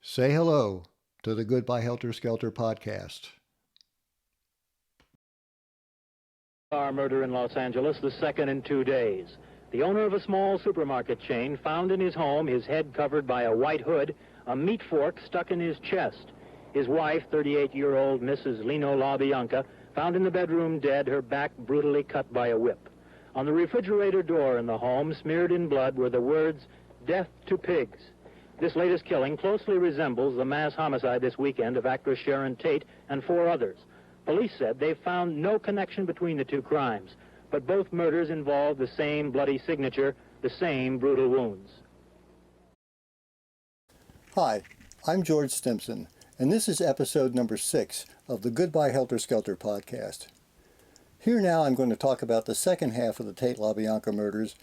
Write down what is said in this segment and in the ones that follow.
Say hello to the Goodbye Helter Skelter podcast. Car murder in Los Angeles, the second in 2 days. The owner of a small supermarket chain found in his home, his head covered by a white hood, a meat fork stuck in his chest. His wife, 38-year-old Mrs. Leno LaBianca, found in the bedroom dead, her back brutally cut by a whip. On the refrigerator door in the home, smeared in blood, were the words, "Death to pigs." This latest killing closely resembles the mass homicide this weekend of actress Sharon Tate and 4 others. Police said they found no connection between the 2 crimes, but both murders involved the same bloody signature, the same brutal wounds. Hi, I'm George Stimson, and this is episode number 6 of the Goodbye Helter Skelter podcast. Here now I'm going to talk about the second half of the Tate LaBianca murders,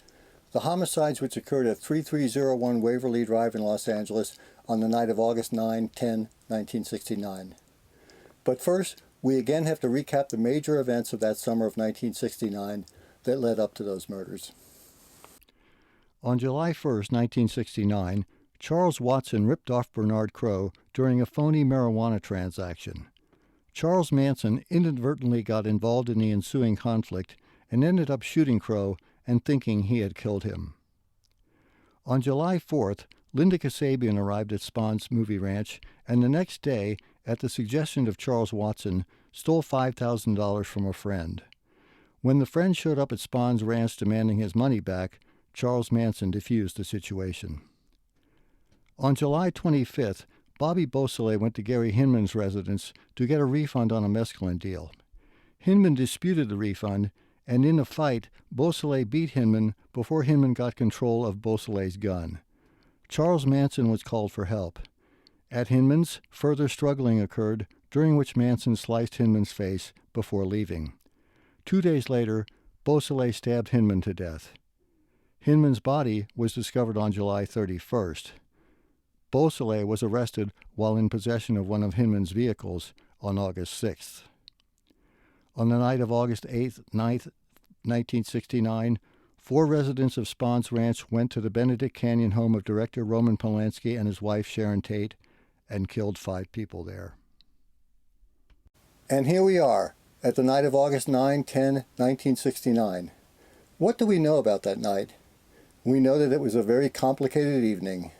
the homicides which occurred at 3301 Waverly Drive in Los Angeles on the night of August 9-10, 1969. But first, we again have to recap the major events of that summer of 1969 that led up to those murders. On July 1st, 1969, Charles Watson ripped off Bernard Crowe during a phony marijuana transaction. Charles Manson inadvertently got involved in the ensuing conflict and ended up shooting Crowe and thinking he had killed him. On July 4th, Linda Kasabian arrived at Spahn's movie ranch, and the next day, at the suggestion of Charles Watson, stole $5,000 from a friend. When the friend showed up at Spahn's ranch demanding his money back, Charles Manson defused the situation. On July 25th, Bobby Beausoleil went to Gary Hinman's residence to get a refund on a mescaline deal. Hinman disputed the refund, and in a fight, Beausoleil beat Hinman before Hinman got control of Beausoleil's gun. Charles Manson was called for help. At Hinman's, further struggling occurred, during which Manson sliced Hinman's face before leaving. 2 days later, Beausoleil stabbed Hinman to death. Hinman's body was discovered on July 31st. Beausoleil was arrested while in possession of one of Hinman's vehicles on August 6th. On the night of August 8th, 9th, 1969, 4 residents of Spahn's ranch went to the Benedict Canyon home of director Roman Polanski and his wife Sharon Tate and killed 5 people there. And here we are, at the night of August 9-10, 1969. What do we know about that night? We know that it was a very complicated evening.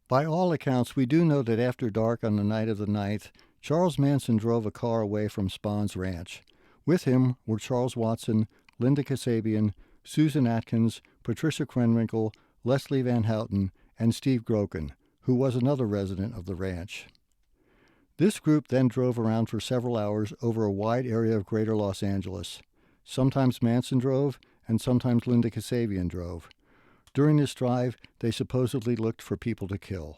By all accounts, we do know that after dark on the night of the 9th, Charles Manson drove a car away from Spahn's ranch. With him were Charles Watson, Linda Kasabian, Susan Atkins, Patricia Krenwinkel, Leslie Van Houten, and Steve Groken, who was another resident of the ranch. This group then drove around for several hours over a wide area of greater Los Angeles. Sometimes Manson drove, and sometimes Linda Kasabian drove. During this drive, they supposedly looked for people to kill.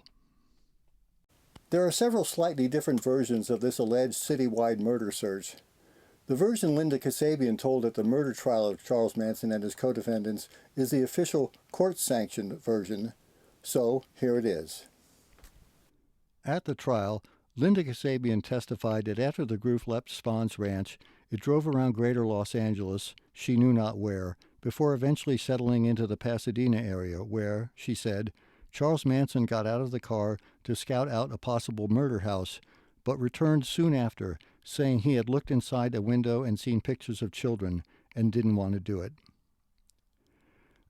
There are several slightly different versions of this alleged citywide murder search. The version Linda Kasabian told at the murder trial of Charles Manson and his co-defendants is the official court-sanctioned version, so here it is. At the trial, Linda Kasabian testified that after the group left Spahn's ranch, it drove around greater Los Angeles, she knew not where, before eventually settling into the Pasadena area where, she said, Charles Manson got out of the car to scout out a possible murder house, but returned soon after, saying he had looked inside a window and seen pictures of children and didn't want to do it.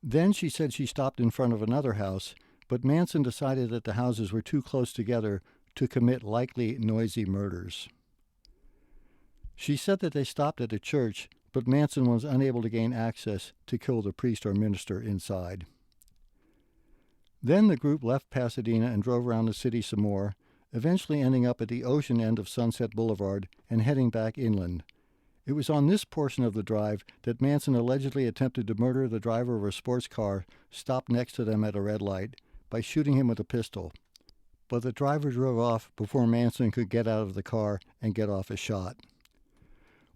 Then she said she stopped in front of another house, but Manson decided that the houses were too close together to commit likely noisy murders. She said that they stopped at a church, but Manson was unable to gain access to kill the priest or minister inside. Then the group left Pasadena and drove around the city some more, eventually ending up at the ocean end of Sunset Boulevard and heading back inland. It was on this portion of the drive that Manson allegedly attempted to murder the driver of a sports car stopped next to them at a red light by shooting him with a pistol. But the driver drove off before Manson could get out of the car and get off a shot.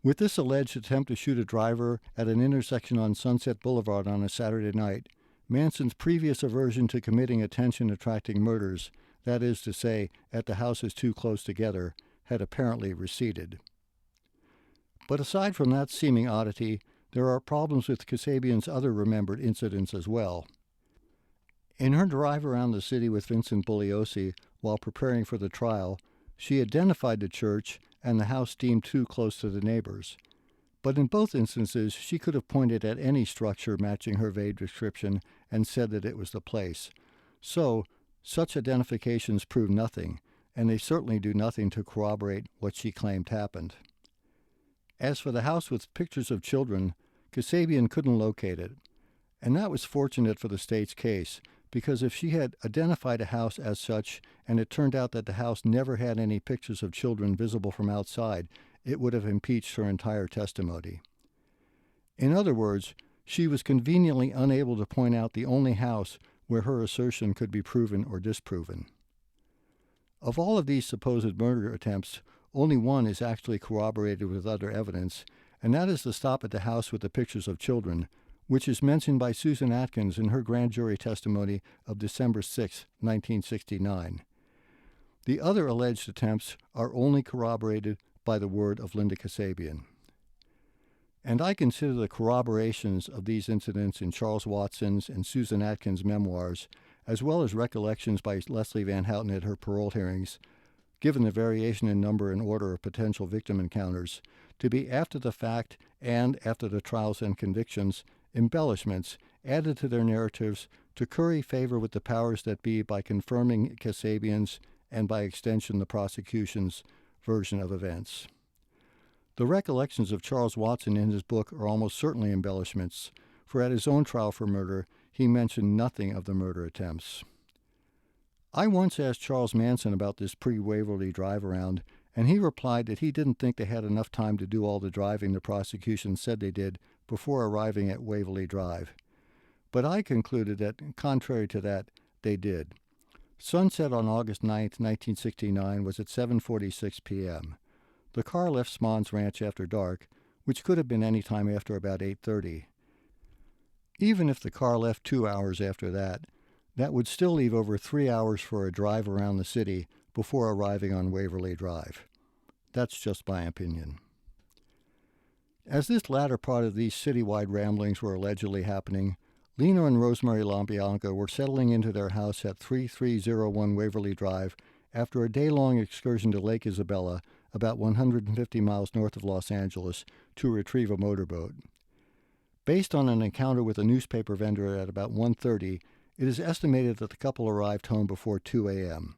With this alleged attempt to shoot a driver at an intersection on Sunset Boulevard on a Saturday night, Manson's previous aversion to committing attention-attracting murders, that is to say, at the houses too close together, had apparently receded. But aside from that seeming oddity, there are problems with Kasabian's other remembered incidents as well. In her drive around the city with Vincent Bugliosi while preparing for the trial, she identified the church and the house deemed too close to the neighbors. But in both instances, she could have pointed at any structure matching her vague description and said that it was the place. So, such identifications prove nothing, and they certainly do nothing to corroborate what she claimed happened. As for the house with pictures of children, Kasabian couldn't locate it. And that was fortunate for the state's case, because if she had identified a house as such and it turned out that the house never had any pictures of children visible from outside, it would have impeached her entire testimony. In other words, she was conveniently unable to point out the only house where her assertion could be proven or disproven. Of all of these supposed murder attempts, only one is actually corroborated with other evidence, and that is the stop at the house with the pictures of children, which is mentioned by Susan Atkins in her grand jury testimony of December 6, 1969. The other alleged attempts are only corroborated by the word of Linda Kasabian. And I consider the corroborations of these incidents in Charles Watson's and Susan Atkins' memoirs, as well as recollections by Leslie Van Houten at her parole hearings, given the variation in number and order of potential victim encounters, to be after the fact and after the trials and convictions, embellishments added to their narratives to curry favor with the powers that be by confirming Kasabian's and by extension the prosecution's version of events. The recollections of Charles Watson in his book are almost certainly embellishments, for at his own trial for murder he mentioned nothing of the murder attempts. I once asked Charles Manson about this pre-Waverly drive-around, and he replied that he didn't think they had enough time to do all the driving the prosecution said they did before arriving at Waverly Drive. But I concluded that, contrary to that, they did. Sunset on August 9, 1969 was at 7:46 p.m. The car left Smon's Ranch after dark, which could have been any time after about 8:30. Even if the car left 2 hours after that, that would still leave over 3 hours for a drive around the city before arriving on Waverly Drive. That's just my opinion. As this latter part of these citywide ramblings were allegedly happening, Leno and Rosemary LaBianca were settling into their house at 3301 Waverly Drive after a day-long excursion to Lake Isabella, about 150 miles north of Los Angeles, to retrieve a motorboat. Based on an encounter with a newspaper vendor at about 1:30, it is estimated that the couple arrived home before 2 a.m.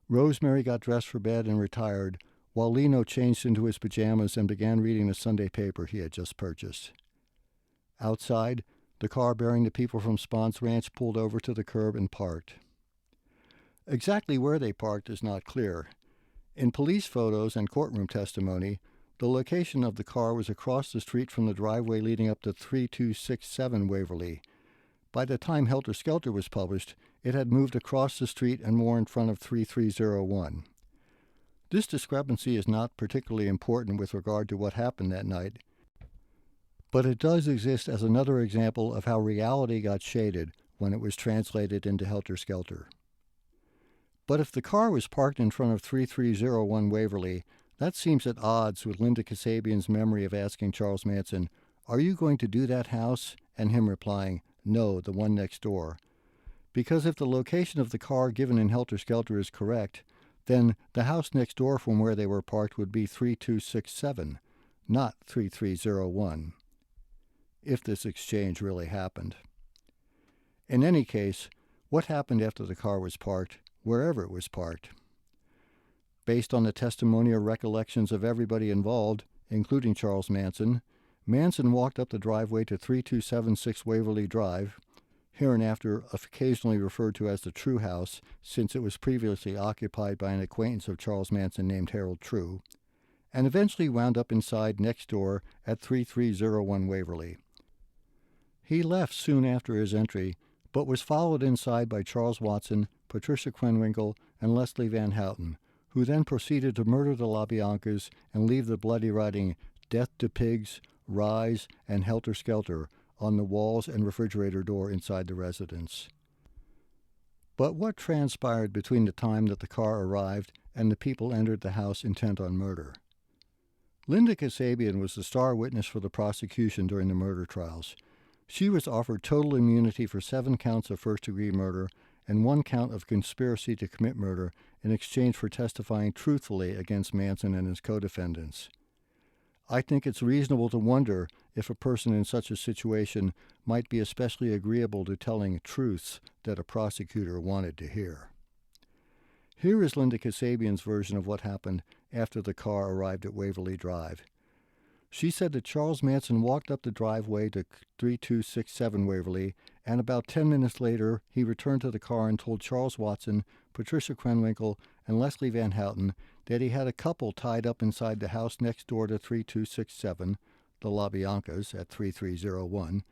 Rosemary got dressed for bed and retired, while Leno changed into his pajamas and began reading the Sunday paper he had just purchased. Outside, the car bearing the people from Spon's Ranch pulled over to the curb and parked. Exactly where they parked is not clear. In police photos and courtroom testimony, the location of the car was across the street from the driveway leading up to 3267 Waverly. By the time Helter Skelter was published, it had moved across the street and more in front of 3301. This discrepancy is not particularly important with regard to what happened that night, but it does exist as another example of how reality got shaded when it was translated into Helter Skelter. But if the car was parked in front of 3301 Waverly, that seems at odds with Linda Kasabian's memory of asking Charles Manson, "Are you going to do that house?" and him replying, "No, the one next door." Because if the location of the car given in Helter Skelter is correct, then the house next door from where they were parked would be 3267, not 3301, if this exchange really happened. In any case, what happened after the car was parked, wherever it was parked? Based on the testimony or recollections of everybody involved, including Charles Manson, Manson walked up the driveway to 3276 Waverly Drive, hereinafter occasionally referred to as the True House, since it was previously occupied by an acquaintance of Charles Manson named Harold True, and eventually wound up inside next door at 3301 Waverly. He left soon after his entry, but was followed inside by Charles Watson, Patricia Krenwinkel, and Leslie Van Houten, who then proceeded to murder the LaBiancas and leave the bloody writing "Death to Pigs," "Rise," and "Helter Skelter" on the walls and refrigerator door inside the residence. But what transpired between the time that the car arrived and the people entered the house intent on murder? Linda Kasabian was the star witness for the prosecution during the murder trials. She was offered total immunity for 7 counts of first-degree murder and 1 count of conspiracy to commit murder in exchange for testifying truthfully against Manson and his co-defendants. I think it's reasonable to wonder if a person in such a situation might be especially agreeable to telling truths that a prosecutor wanted to hear. Here is Linda Kasabian's version of what happened after the car arrived at Waverly Drive. She said that Charles Manson walked up the driveway to 3267 Waverly, and about 10 minutes later he returned to the car and told Charles Watson, Patricia Krenwinkel, and Leslie Van Houten that he had a couple tied up inside the house next door to 3267, the LaBiancas at 3301,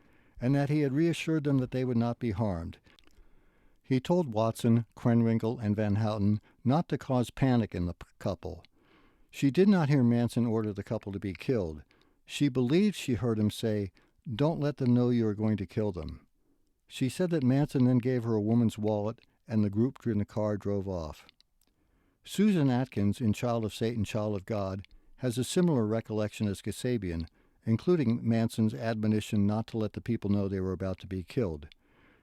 and that he had reassured them that they would not be harmed. He told Watson, Krenwinkel, and Van Houten not to cause panic in the couple. She did not hear Manson order the couple to be killed. She believed she heard him say, "Don't let them know you are going to kill them." She said that Manson then gave her a woman's wallet, and the group in the car drove off. Susan Atkins, in Child of Satan, Child of God, has a similar recollection as Kasabian, including Manson's admonition not to let the people know they were about to be killed.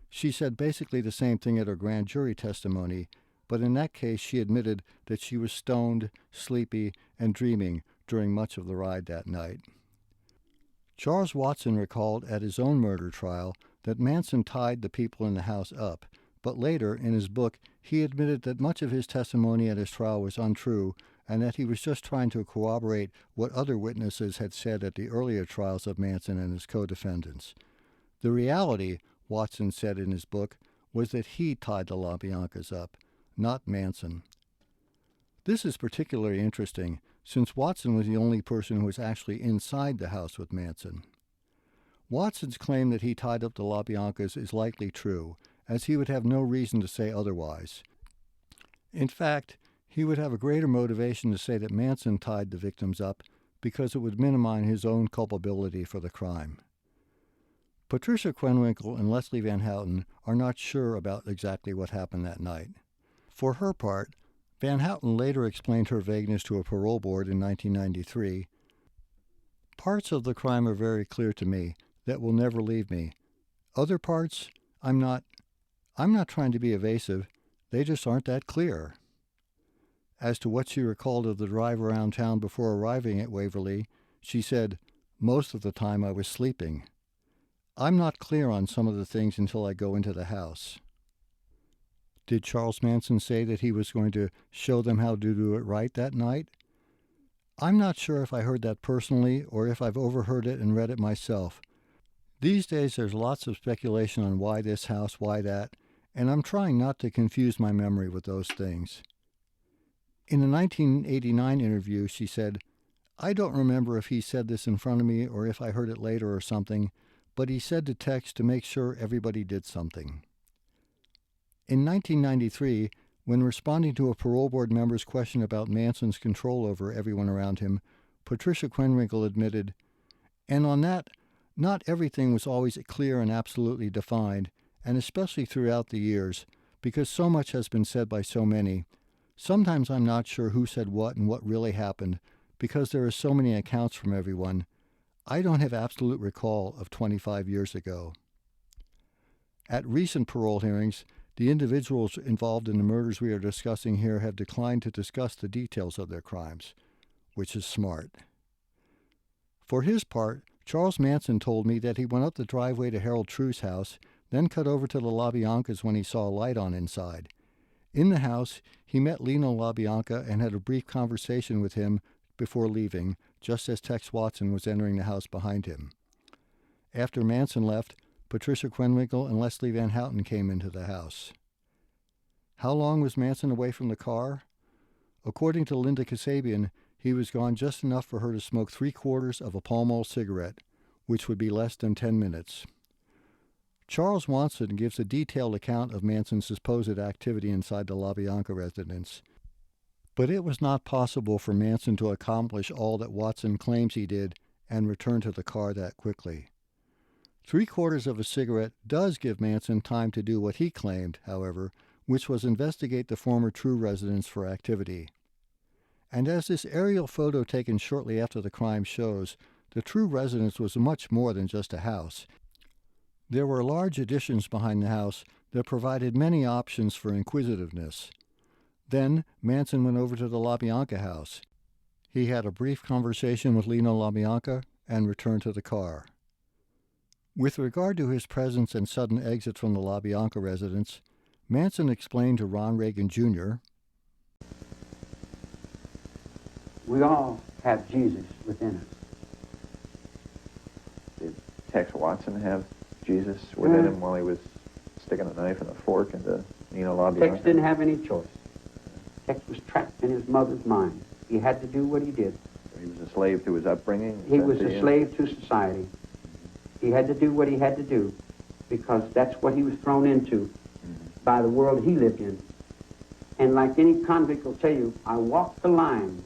She said basically the same thing at her grand jury testimony, but in that case she admitted that she was stoned, sleepy, and dreaming during much of the ride that night. Charles Watson recalled at his own murder trial that Manson tied the people in the house up, but later, in his book, he admitted that much of his testimony at his trial was untrue and that he was just trying to corroborate what other witnesses had said at the earlier trials of Manson and his co-defendants. The reality, Watson said in his book, was that he tied the LaBiancas up, not Manson. This is particularly interesting, since Watson was the only person who was actually inside the house with Manson. Watson's claim that he tied up the LaBiancas is likely true, as he would have no reason to say otherwise. In fact, he would have a greater motivation to say that Manson tied the victims up because it would minimize his own culpability for the crime. Patricia Krenwinkel and Leslie Van Houten are not sure about exactly what happened that night. For her part, Van Houten later explained her vagueness to a parole board in 1993. "Parts of the crime are very clear to me that will never leave me. Other parts, I'm not trying to be evasive. They just aren't that clear." As to what she recalled of the drive around town before arriving at Waverly, she said, "Most of the time I was sleeping. I'm not clear on some of the things until I go into the house." Did Charles Manson say that he was going to show them how to do it right that night? I'm not sure if I heard that personally or if I've overheard it and read it myself. These days there's lots of speculation on why this house, why that, and I'm trying not to confuse my memory with those things. In a 1989 interview, she said, "I don't remember if he said this in front of me or if I heard it later or something, but he said to Tex to make sure everybody did something." In 1993, when responding to a parole board member's question about Manson's control over everyone around him, Patricia Krenwinkel admitted, "And on that, not everything was always clear and absolutely defined, and especially throughout the years, because so much has been said by so many. Sometimes I'm not sure who said what and what really happened, because there are so many accounts from everyone. I don't have absolute recall of 25 years ago." At recent parole hearings, the individuals involved in the murders we are discussing here have declined to discuss the details of their crimes, which is smart. For his part, Charles Manson told me that he went up the driveway to Harold True's house, then cut over to the LaBiancas when he saw a light on inside. In the house, he met Leno LaBianca and had a brief conversation with him before leaving, just as Tex Watson was entering the house behind him. After Manson left, Patricia Krenwinkel and Leslie Van Houten came into the house. How long was Manson away from the car? According to Linda Kasabian, he was gone just enough for her to smoke 3/4 of a Pall Mall cigarette, which would be less than 10 minutes. Charles Watson gives a detailed account of Manson's supposed activity inside the LaBianca residence. But it was not possible for Manson to accomplish all that Watson claims he did and return to the car that quickly. 3/4 of a cigarette does give Manson time to do what he claimed, however, which was investigate the former True residence for activity. And as this aerial photo taken shortly after the crime shows, the True residence was much more than just a house. There were large additions behind the house that provided many options for inquisitiveness. Then Manson went over to the LaBianca house. He had a brief conversation with Leno LaBianca and returned to the car. With regard to his presence and sudden exit from the LaBianca residence, Manson explained to Ron Reagan Jr., "We all have Jesus within us." Did Tex Watson have Jesus within him while he was sticking a knife and a fork into Nino LaBianca? Tex didn't have any choice. Tex was trapped in his mother's mind. He had to do what he did. He was a slave to his upbringing? He was a slave to society. He had to do what he had to do because that's what he was thrown into by the world he lived in. And like any convict will tell you, I walk the line.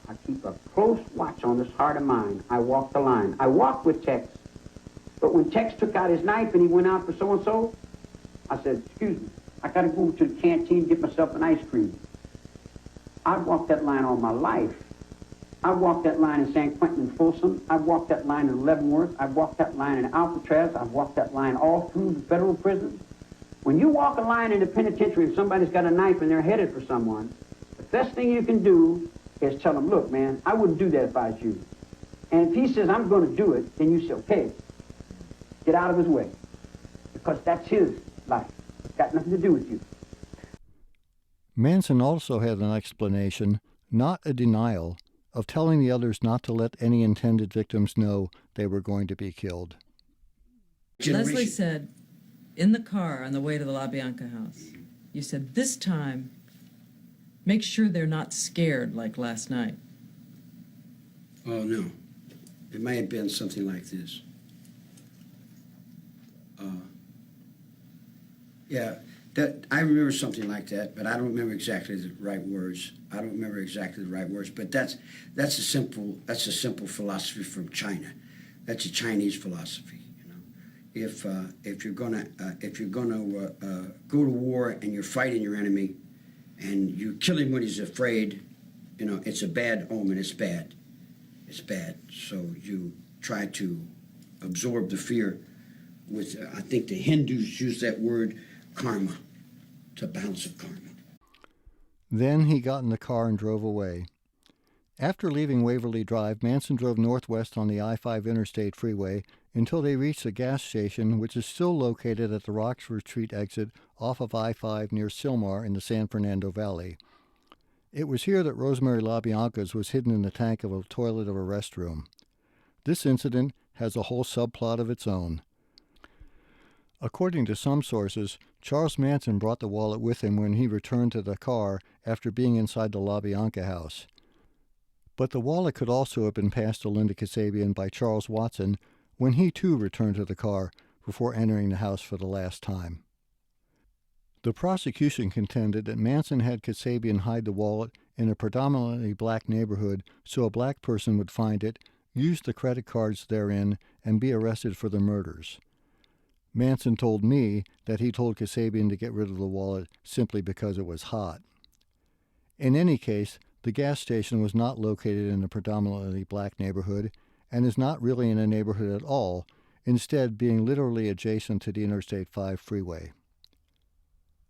I keep a close watch on this heart of mine. I walk the line. I walked with Tex. But when Tex took out his knife and he went out for so-and-so, I said, "Excuse me, I got to go to the canteen and get myself an ice cream." I've walked that line all my life. I've walked that line in San Quentin and Folsom. I've walked that line in Leavenworth. I've walked that line in Alcatraz. I've walked that line all through the federal prisons. When you walk a line in the penitentiary and somebody's got a knife and they're headed for someone, the best thing you can do is tell them, "Look, man, I wouldn't do that if I was you." And if he says, "I'm going to do it," then you say, "Okay, get out of his way." Because that's his life. It's got nothing to do with you. Manson also had an explanation, not a denial, of telling the others not to let any intended victims know they were going to be killed. Leslie said, in the car on the way to the LaBianca house, you said, "This time, make sure they're not scared like last night." Oh, no. It may have been something like this. Yeah, I remember something like that, but I don't remember exactly the right words. But that's a simple philosophy from China. That's a Chinese philosophy. You know, if you're gonna go to war and you're fighting your enemy, and you kill him when he's afraid, you know, it's a bad omen. It's bad. It's bad. So you try to absorb the fear with. I think the Hindus use that word karma. To balance of karma. Then he got in the car and drove away. After leaving Waverly Drive, Manson drove northwest on the I-5 interstate freeway until they reached a gas station which is still located at the Roxford Street exit off of I-5 near Sylmar in the San Fernando Valley. It was here that Rosemary LaBianca's was hidden in the tank of a toilet of a restroom. This incident has a whole subplot of its own. According to some sources, Charles Manson brought the wallet with him when he returned to the car after being inside the LaBianca house. But the wallet could also have been passed to Linda Kasabian by Charles Watson when he too returned to the car before entering the house for the last time. The prosecution contended that Manson had Kasabian hide the wallet in a predominantly black neighborhood so a black person would find it, use the credit cards therein, and be arrested for the murders. Manson told me that he told Kasabian to get rid of the wallet simply because it was hot. In any case, the gas station was not located in a predominantly black neighborhood and is not really in a neighborhood at all, instead being literally adjacent to the Interstate 5 freeway.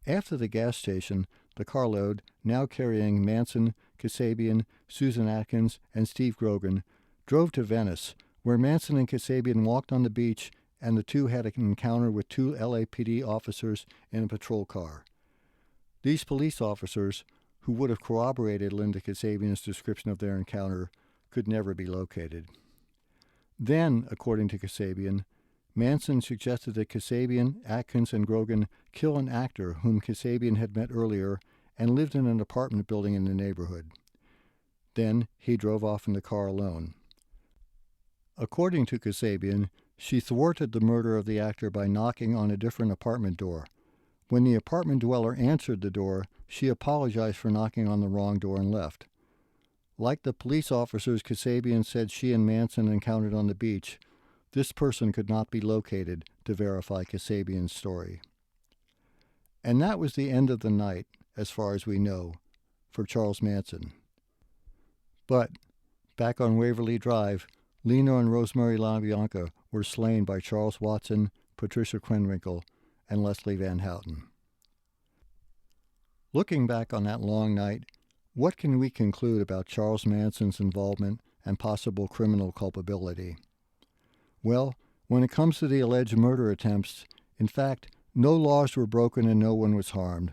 After the gas station, the carload, now carrying Manson, Kasabian, Susan Atkins, and Steve Grogan, drove to Venice, where Manson and Kasabian walked on the beach and the two had an encounter with two LAPD officers in a patrol car. These police officers, who would have corroborated Linda Kasabian's description of their encounter, could never be located. Then, according to Kasabian, Manson suggested that Kasabian, Atkins, and Grogan kill an actor whom Kasabian had met earlier and lived in an apartment building in the neighborhood. Then he drove off in the car alone. According to Kasabian, she thwarted the murder of the actor by knocking on a different apartment door. When the apartment dweller answered the door, she apologized for knocking on the wrong door and left. Like the police officers Kasabian said she and Manson encountered on the beach, this person could not be located to verify Kasabian's story. And that was the end of the night, as far as we know, for Charles Manson. But, back on Waverly Drive, Leno and Rosemary LaBianca were slain by Charles Watson, Patricia Krenwinkel, and Leslie Van Houten. Looking back on that long night, what can we conclude about Charles Manson's involvement and possible criminal culpability? Well, when it comes to the alleged murder attempts, in fact, no laws were broken and no one was harmed.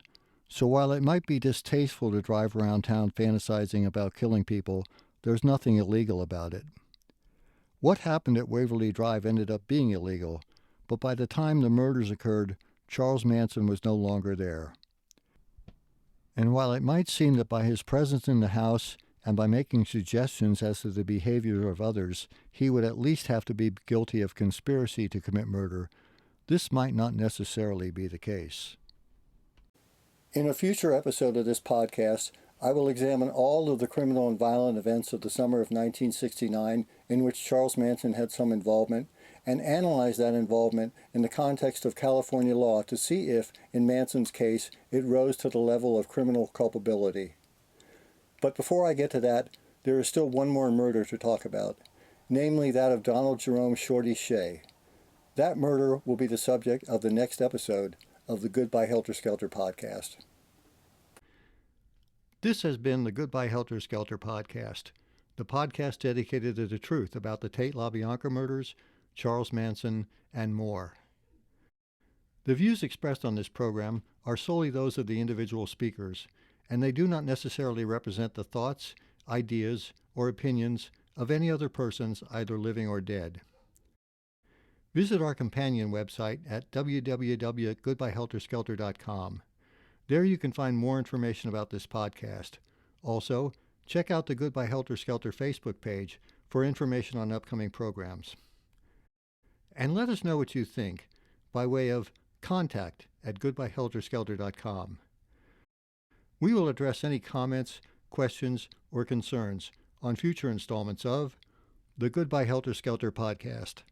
So while it might be distasteful to drive around town fantasizing about killing people, there's nothing illegal about it. What happened at Waverly Drive ended up being illegal, but by the time the murders occurred, Charles Manson was no longer there. And while it might seem that by his presence in the house and by making suggestions as to the behavior of others, he would at least have to be guilty of conspiracy to commit murder, this might not necessarily be the case. In a future episode of this podcast, I will examine all of the criminal and violent events of the summer of 1969 in which Charles Manson had some involvement, and analyze that involvement in the context of California law to see if, in Manson's case, it rose to the level of criminal culpability. But before I get to that, there is still one more murder to talk about, namely that of Donald Jerome Shorty Shea. That murder will be the subject of the next episode of the Goodbye Helter Skelter podcast. This has been the Goodbye Helter Skelter podcast, the podcast dedicated to the truth about the Tate LaBianca murders, Charles Manson, and more. The views expressed on this program are solely those of the individual speakers, and they do not necessarily represent the thoughts, ideas, or opinions of any other persons, either living or dead. Visit our companion website at www.goodbyehelterskelter.com. There you can find more information about this podcast. Also, check out the Goodbye Helter Skelter Facebook page for information on upcoming programs. And let us know what you think by way of contact@goodbyehelterskelter.com. We will address any comments, questions, or concerns on future installments of the Goodbye Helter Skelter podcast.